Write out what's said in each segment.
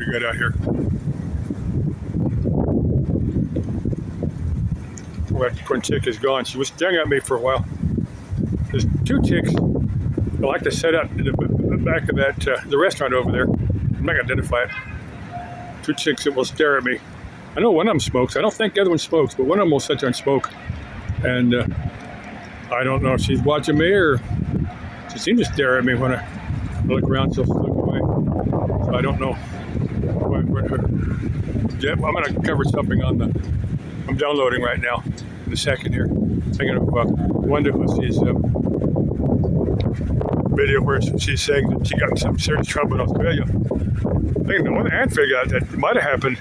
we got out here? Well, that one chick is gone. She was staring at me for a while. There's two chicks that like to set up in the back of that the restaurant over there. I'm not gonna identify it. Two chicks that will stare at me. I know one of them smokes. I don't think the other one smokes, but one of them will sit there and smoke. And I don't know if she's watching me or she seems to stare at me when I look around, so look away. So I don't know. I'm going to cover something on I'm downloading right now in a second here. Thinking of one of she's video where she's saying that she got in some serious trouble in Australia. I think the one hand figured out that might have happened.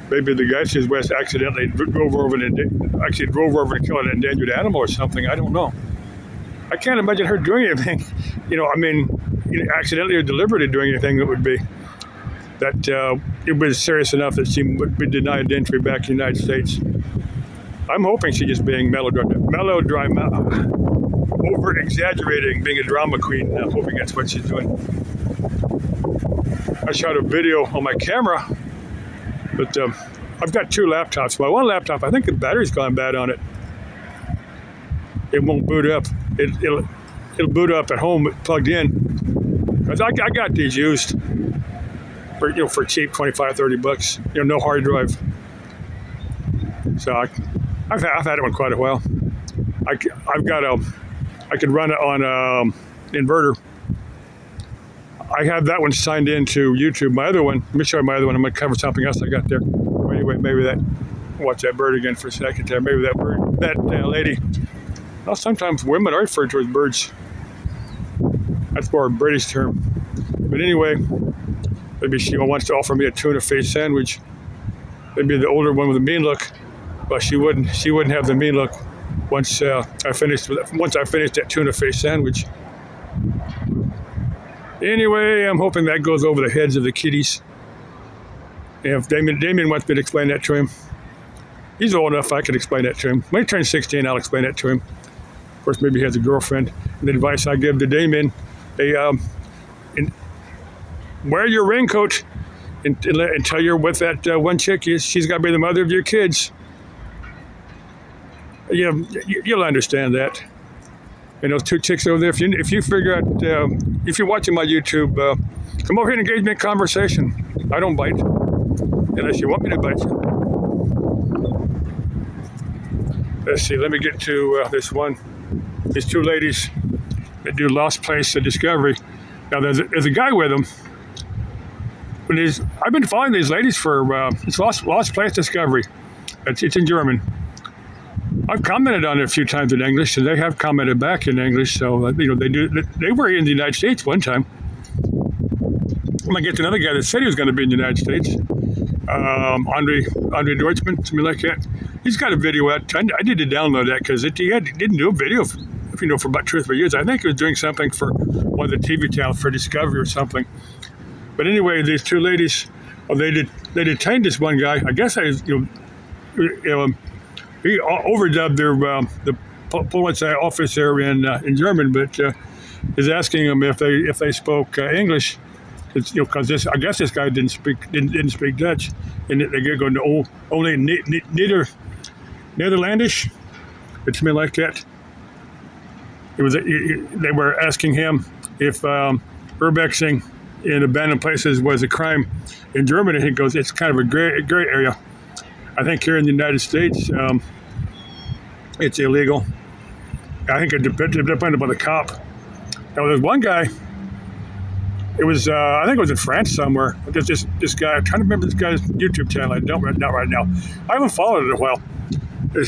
Maybe the guy she's with accidentally drove over and killed an endangered animal or something. I don't know. I can't imagine her doing anything, accidentally or deliberately doing anything that would be that it was serious enough that she would be denied entry back to the United States. I'm hoping she's just being over-exaggerating, being a drama queen. I'm hoping that's what she's doing. I shot a video on my camera, but I've got two laptops. My one laptop, I think the battery's gone bad on it. It won't boot up. It'll boot up at home plugged in. Cause I got these used for cheap, $25-$30. No hard drive. So I've had it one quite a while. I could run it on inverter. I have that one signed into YouTube. My other one, let me show you my other one. I'm going to cover something else I got there. Anyway, maybe watch that bird again for a second there. Maybe that lady. Well, sometimes women are referred to as birds. That's more a British term. But anyway, maybe she wants to offer me a tuna fish sandwich. Maybe the older one with a mean look, but she wouldn't have the mean look once I finished that tuna fish sandwich. Anyway, I'm hoping that goes over the heads of the kiddies. If Damien wants me to explain that to him, he's old enough I could explain that to him. When he turns 16, I'll explain that to him. Of course, maybe he has a girlfriend. And the advice I give to Damien, wear your raincoat until you're with that one chick. She's got to be the mother of your kids. You'll understand that. And those two chicks over there, if you figure out, if you're watching my YouTube, come over here and engage me in conversation. I don't bite, unless you want me to bite you. Let's see, let me get to these two ladies that do Lost Place of Discovery. Now, there's a guy with them. I've been following these ladies for, it's Lost Place Discovery. It's in German. I've commented on it a few times in English, and they have commented back in English. So they were in the United States one time. I'm gonna get to another guy that said he was going to be in the United States. Andre Deutschman, something like that. He's got a video out. I need to download that because he didn't do a video for about 2 or 3 years. I think he was doing something for one of the TV channels for Discovery or something. But anyway, these two ladies, they detained this one guy. I guess he overdubbed the police officer in German, but is asking them if they spoke English. It's, because I guess this guy didn't speak Dutch, and they're going to only Netherlandish, or something like that. They were asking him if urbexing in abandoned places was a crime in Germany. He goes, it's kind of a gray area. I think here in the United States, it's illegal. I think it depended upon the cop. Now, there's one guy. It was, I think it was in France somewhere. There's this guy. I'm trying to remember this guy's YouTube channel. I don't not right now. I haven't followed it in a while. But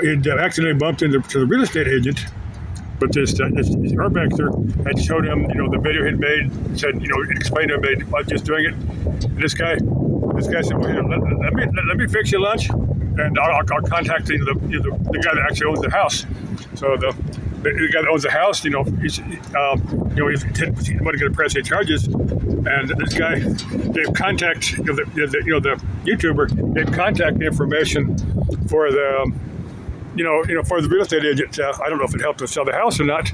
he had accidentally bumped into the real estate agent. But this urbexer had showed him, the video he'd made. Said, explained to him, I was just doing it. And this guy said, well, let me fix your lunch, and I'll contact the guy that actually owns the house. So the guy that owns the house, he wasn't going to press any charges, and this guy gave contact, the YouTuber gave contact information for the, for the real estate agent. I don't know if it helped him sell the house or not.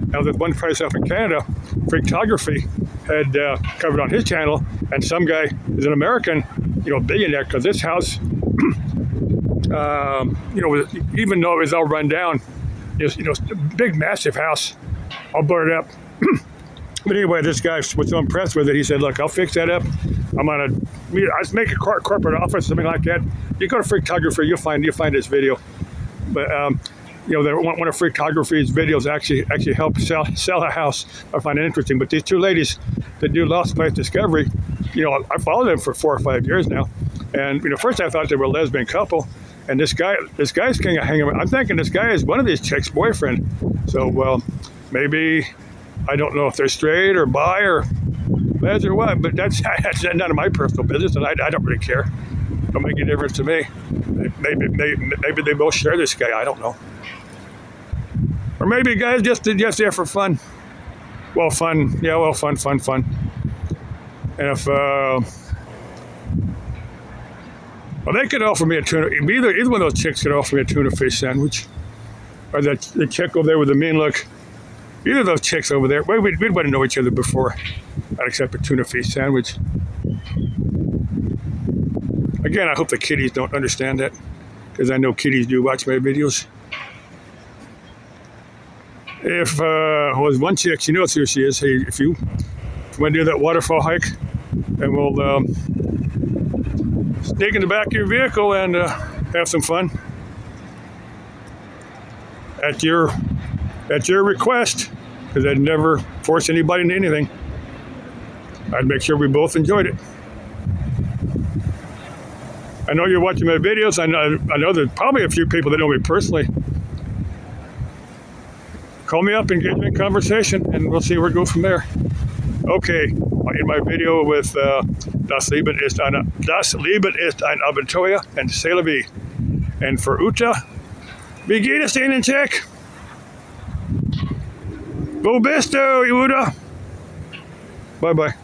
Now, there's one place up in Canada, Photography, had covered on his channel, and some guy is an American, billionaire, because this house, even though it was all run down, big, massive house, all boarded up. But anyway, this guy was so impressed with it, he said, look, I'll fix that up. I'll just make a corporate office, something like that. You go to Photography, you'll find this video. But, one of Photography's videos actually help sell a house. I find it interesting. But these two ladies that do Lost Place Discovery, I followed them for 4 or 5 years now. And, first I thought they were a lesbian couple. And this guy's kind of hanging around. I'm thinking this guy is one of these chicks' boyfriend. So, well, maybe, I don't know if they're straight or bi or les or what, but that's none of my personal business, and I don't really care. Don't make any difference to me. Maybe they both share this guy. I don't know. Or maybe guys just there for fun. Well, fun. Yeah, well, fun. And if they could offer me a tuna. Either one of those chicks could offer me a tuna fish sandwich, or the chick over there with the mean look. Either of those chicks over there. We wouldn't know each other before. I'd accept a tuna fish sandwich. Again, I hope the kiddies don't understand that, because I know kiddies do watch my videos. If was one chick, she knows who she is. Hey, if you want to do that waterfall hike, and we'll sneak in the back of your vehicle and have some fun at your request, because I'd never force anybody into anything. I'd make sure we both enjoyed it. I know you're watching my videos. I know there's probably a few people that know me personally. Call me up and get me in conversation, and we'll see where we go from there. Okay, in my video with Das Leben ist ein Abentueuer and C'est la vie. And for Uta, wie geht es Ihnen, Check? Wo bist du, Uta? Bye-bye.